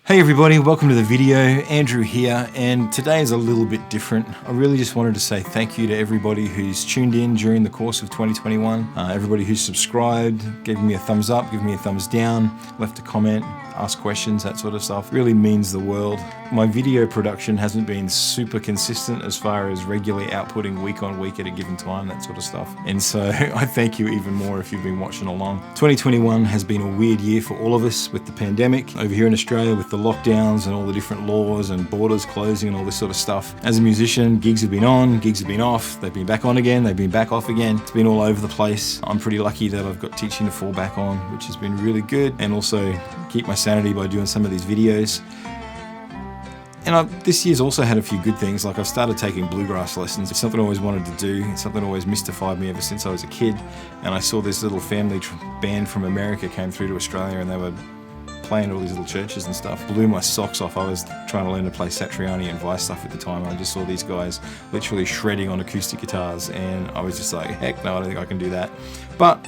Hey everybody, welcome to the video. Andrew here, and today is a little bit different. I really just wanted to say thank you to everybody who's tuned in during the course of 2021, everybody who's subscribed, gave me a thumbs up, gave me a thumbs down, left a comment, asked questions, that sort of stuff. Really means the world. My video production hasn't been super consistent as far as regularly outputting week on week at a given time, that sort of stuff. And so I thank you even more if you've been watching along. 2021 has been a weird year for all of us with the pandemic. Over here in Australia with the lockdowns and all the different laws and borders closing and all this sort of stuff. As a musician, gigs have been on, gigs have been off, they've been back on again, they've been back off again. It's been all over the place. I'm pretty lucky that I've got teaching to fall back on, which has been really good, and also keep my sanity by doing some of these videos. And this year's also had a few good things, like I've started taking bluegrass lessons. It's something I always wanted to do, it's something that always mystified me ever since I was a kid. And I saw this little family band from America came through to Australia, and they were playing all these little churches and stuff. Blew my socks off. I was trying to learn to play Satriani and Vice stuff at the time, and I just saw these guys literally shredding on acoustic guitars, and I was just like, heck no, I don't think I can do that. But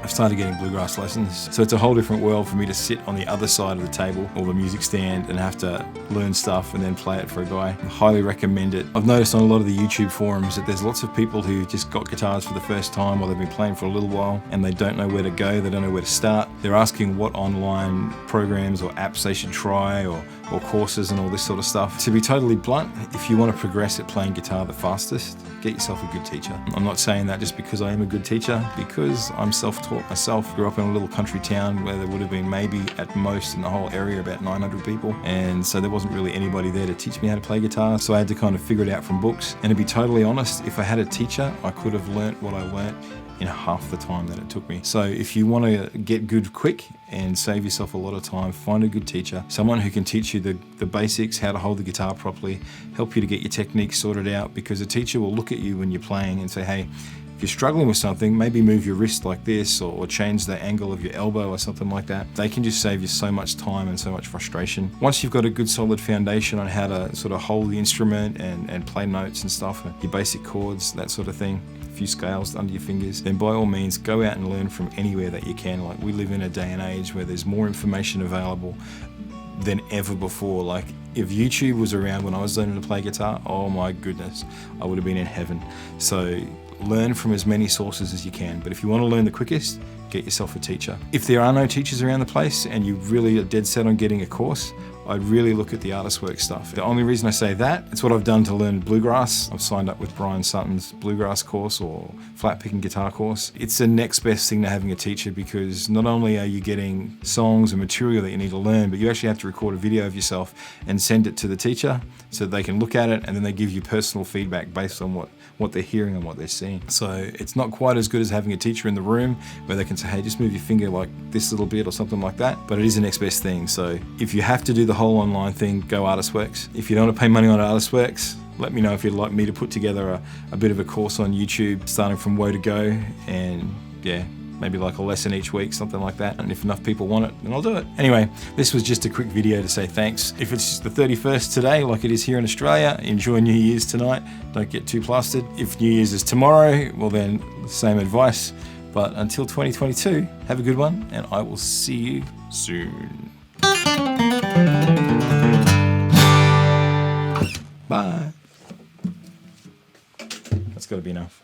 I've started getting bluegrass lessons, so it's a whole different world for me to sit on the other side of the table or the music stand and have to learn stuff and then play it for a guy. I highly recommend it. I've noticed on a lot of the YouTube forums that there's lots of people who just got guitars for the first time, or they've been playing for a little while and they don't know where to go, they don't know where to start. They're asking what online programs or apps they should try, or courses and all this sort of stuff. To be totally blunt, if you want to progress at playing guitar the fastest, get yourself a good teacher. I'm not saying that just because I am a good teacher, because I'm self-taught myself. Grew up in a little country town where there would have been maybe at most in the whole area about 900 people, and so there wasn't really anybody there to teach me how to play guitar, so I had to kind of figure it out from books. And to be totally honest, if I had a teacher, I could have learnt what I learnt in half the time that it took me. So if you want to get good quick and save yourself a lot of time, find a good teacher, someone who can teach you the basics, how to hold the guitar properly, help you to get your technique sorted out, because a teacher will look at you when you're playing and say, hey, if you're struggling with something, maybe move your wrist like this, or change the angle of your elbow or something like that. They can just save you so much time and so much frustration. Once you've got a good solid foundation on how to sort of hold the instrument and play notes and stuff, your basic chords, that sort of thing, a few scales under your fingers, then by all means go out and learn from anywhere that you can. Like, we live in a day and age where there's more information available than ever before. Like, if YouTube was around when I was learning to play guitar, oh my goodness, I would have been in heaven. So learn from as many sources as you can, but if you want to learn the quickest, get yourself a teacher. If there are no teachers around the place and you really are dead set on getting a course, I'd really look at the Artist Work stuff. The only reason I say that, it's what I've done to learn bluegrass. I've signed up with Brian Sutton's bluegrass course or flat picking guitar course. It's the next best thing to having a teacher, because not only are you getting songs and material that you need to learn, but you actually have to record a video of yourself and send it to the teacher so they can look at it, and then they give you personal feedback based on what they're hearing and what they're seeing. So it's not quite as good as having a teacher in the room where they can say, hey, just move your finger like this little bit or something like that, but it is the next best thing. So if you have to do the whole online thing, go Artist Works. If you don't want to pay money on Artist Works, let me know if you'd like me to put together a bit of a course on YouTube, starting from where to go, and yeah, maybe like a lesson each week, something like that. And if enough people want it, then I'll do it. Anyway, this was just a quick video to say thanks. If it's the 31st today, like it is here in Australia, enjoy New Year's tonight. Don't get too plastered. If New Year's is tomorrow, well then, same advice. But until 2022, have a good one, and I will see you soon. Bye. That's got to be enough.